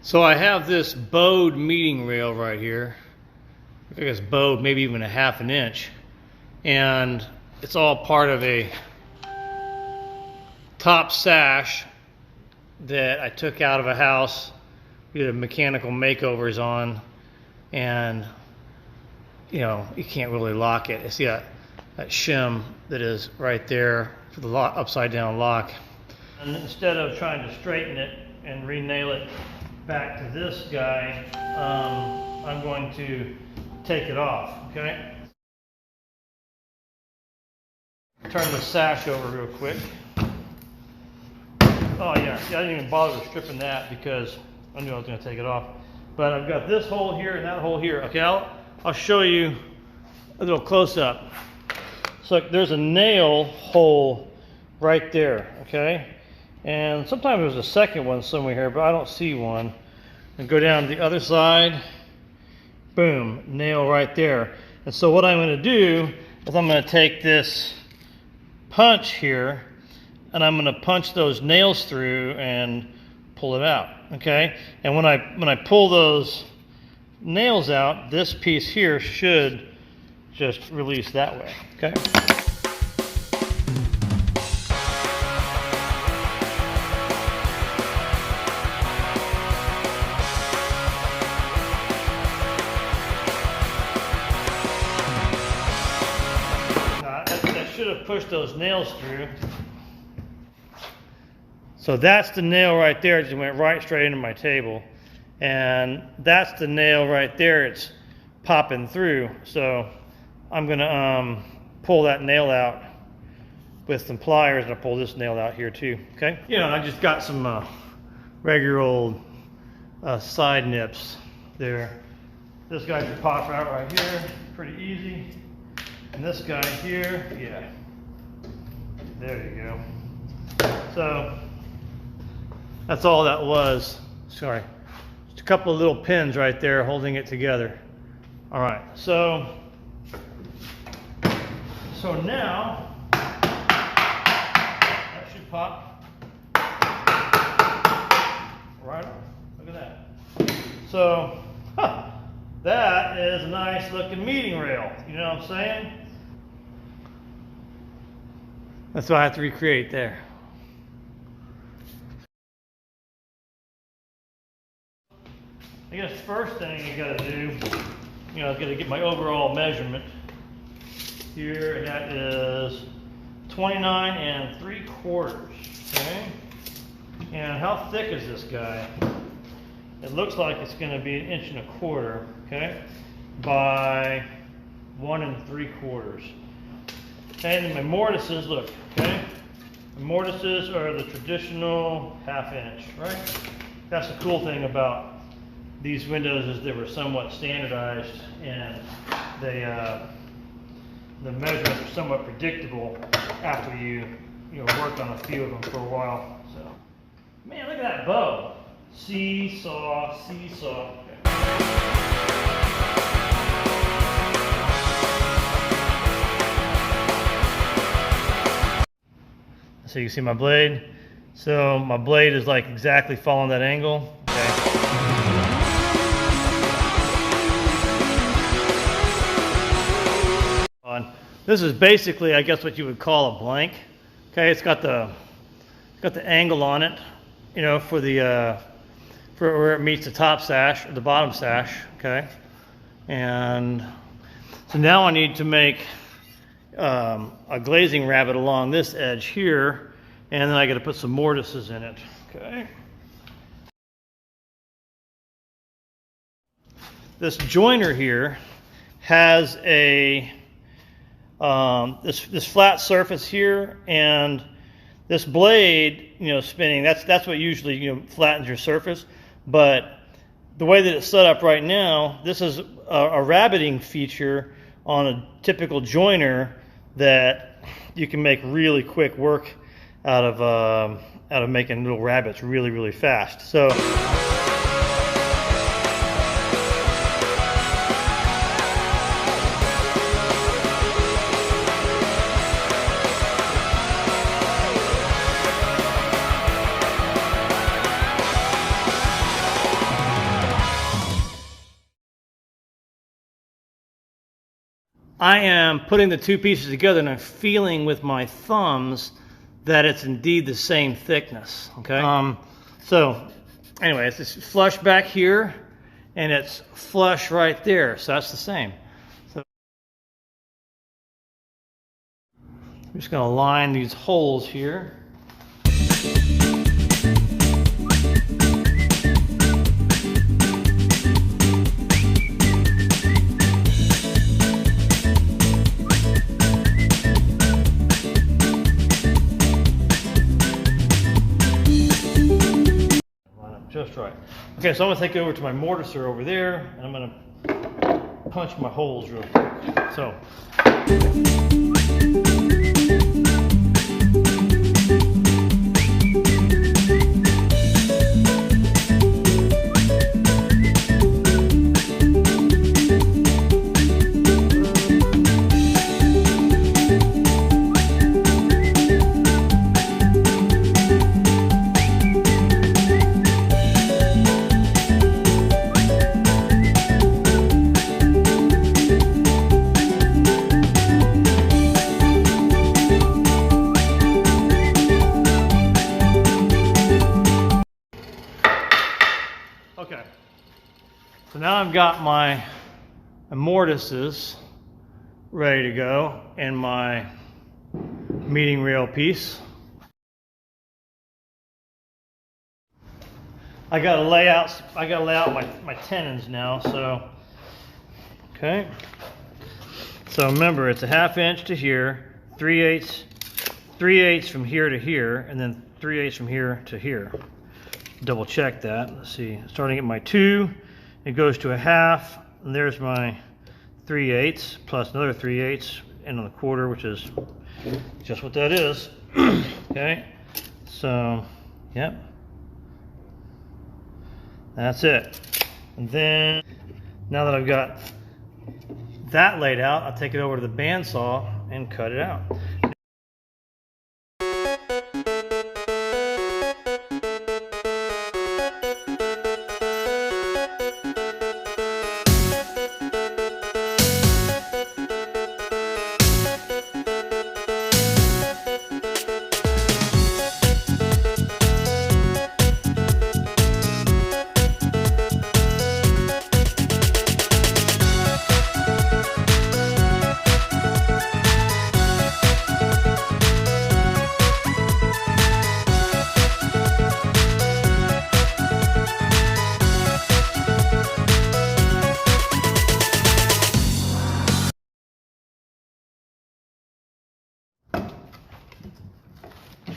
So I have this bowed meeting rail right here. I think it's bowed maybe even a ½ an inch. And it's all part of a top sash that I took out of a house, did mechanical makeovers on, and you know, you can't really lock it. It's got that shim that is right there for the upside down lock. And instead of trying to straighten it and re-nail it back to this guy, I'm going to take it off, okay? Turn the sash over real quick. Oh yeah, I didn't even bother stripping that because I knew I was going to take it off. But I've got this hole here and that hole here. Okay, I'll show you a little close up. So there's a nail hole right there, okay? And sometimes there's a second one somewhere here, but I don't see one. And go down to the other side, boom, nail right there. And so what I'm going to do is I'm going to take this punch here and I'm going to punch those nails through and pull it out, okay? And when I pull those nails out, this piece here should just release that way, okay? That should have pushed those nails through. So that's the nail right there. It just went right straight into my table. And that's the nail right there. It's popping through. So I'm gonna pull that nail out with some pliers, and I'll pull this nail out here too, okay? You know, I just got some regular old side nips there. This guy should pop out right here, pretty easy. And this guy here, yeah, there you go. So that's all that was. Sorry, just a couple of little pins right there holding it together. All right, so now that should pop right on. Look at that. So that is a nice looking meeting rail. You know what I'm saying? That's what I have to recreate there. I guess the first thing you gotta do, you know, I gotta get my overall measurement here, and that is 29 3/4, okay? And how thick is this guy? It looks like it's gonna be 1 1/4 inches, okay? By 1 3/4. And my mortises, look, okay? The mortises are the traditional ½ inch, right? That's the cool thing about these windows is they were somewhat standardized, and they the measurements are somewhat predictable after you work on a few of them for a while. So, man, look at that bow. Seesaw, seesaw. So you see my blade. So my blade is like exactly following that angle. This is basically, I guess, what you would call a blank. Okay, it's got the angle on it, you know, for the for where it meets the top sash or the bottom sash. Okay, and so now I need to make a glazing rabbet along this edge here, and then I got to put some mortises in it. Okay. This joiner here has a this flat surface here, and this blade, you know, spinning. That's what usually, you know, flattens your surface. But the way that it's set up right now, this is a rabbeting feature on a typical joiner that you can make really quick work out of making little rabbets really, really fast. So. I am putting the two pieces together and I'm feeling with my thumbs that it's indeed the same thickness, okay? So anyway, it's flush back here and it's flush right there, so that's the same. So I'm just gonna line these holes here. Just right. Okay, so I'm gonna take it over to my mortiser over there, and I'm gonna punch my holes real quick. So. Okay, so now I've got my mortises ready to go and my meeting rail piece. I gotta lay out my tenons now, so okay. So remember, it's a 1/2 inch to here, 3/8 from here to here, and then 3/8 from here to here. Double check that. Let's see, starting at my 2, it goes to a 1/2, and there's my 3/8 plus another 3/8 and on the 1/4, which is just what that is. Okay, so yep, that's it. And then now that I've got that laid out, I'll take it over to the bandsaw and cut it out.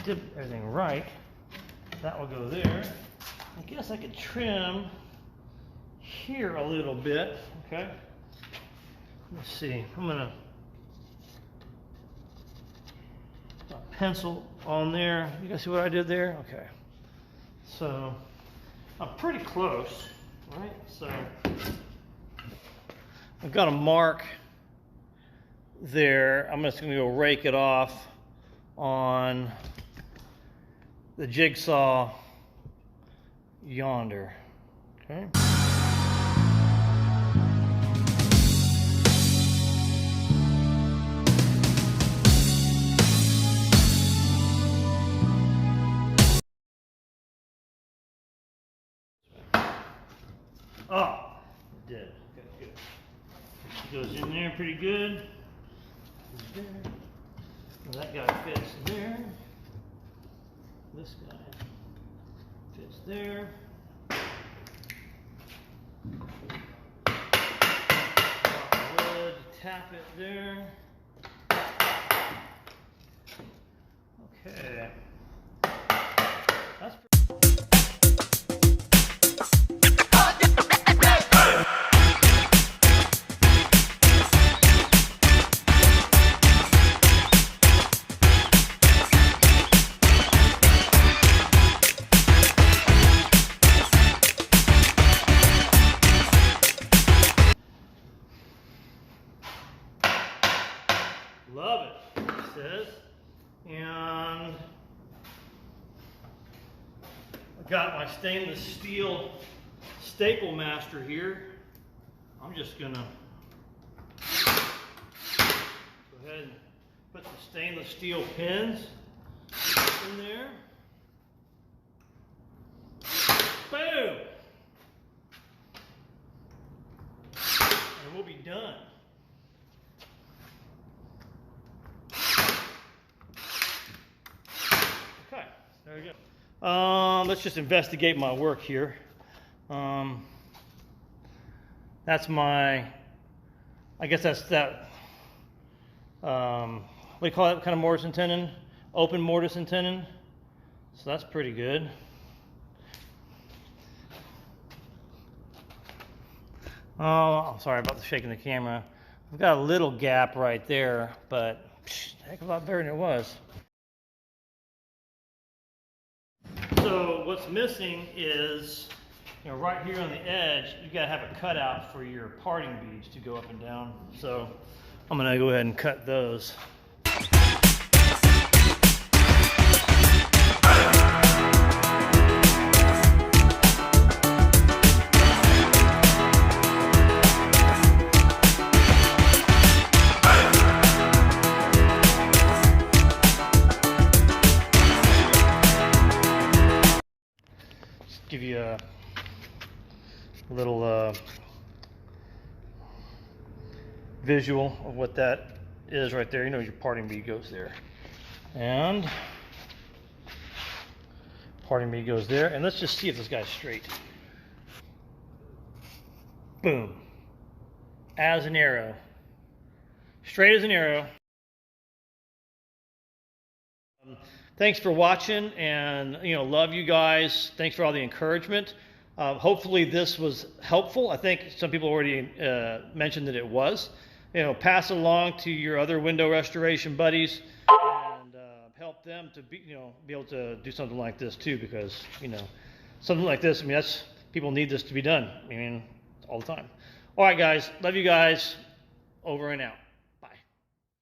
Did everything right, that will go there. I guess I could trim here a little bit, okay? Let's see, I'm gonna put a pencil on there. You guys see what I did there? Okay, so I'm pretty close, right? So I've got a mark there. I'm just gonna go rake it off on the jigsaw yonder, okay? Oh, it did. Okay, good. It goes in there pretty good. There. Well, that guy fits there. This guy fits there. Wood, tap it there. Okay. That's love it, it says. And I've got my stainless steel staple master here. I'm just gonna ahead and put the stainless steel pins in there. Boom! And we'll be done. Okay, there we go. Let's just investigate my work here. That's my, I guess that's that, what do you call that kind of mortise and tenon? Open mortise and tenon. So that's pretty good. Oh, I'm sorry about the shaking the camera. I've got a little gap right there, but heck of a lot better than it was. So what's missing is, you know, right here on the edge, you gotta have a cutout for your parting beads to go up and down. So I'm gonna go ahead and cut those. Give you a little visual of what that is right there. You know, your parting bead goes there, and parting bead goes there, and let's just see if this guy's straight. Boom, as an arrow, straight as an arrow. Thanks for watching, and love you guys. Thanks for all the encouragement. Hopefully this was helpful. I think some people already mentioned that it was. Pass it along to your other window restoration buddies, and help them to be able to do something like this too, because something like this, I mean, that's, people need this to be done. I mean, all the time. All right, guys, love you guys. Over and out.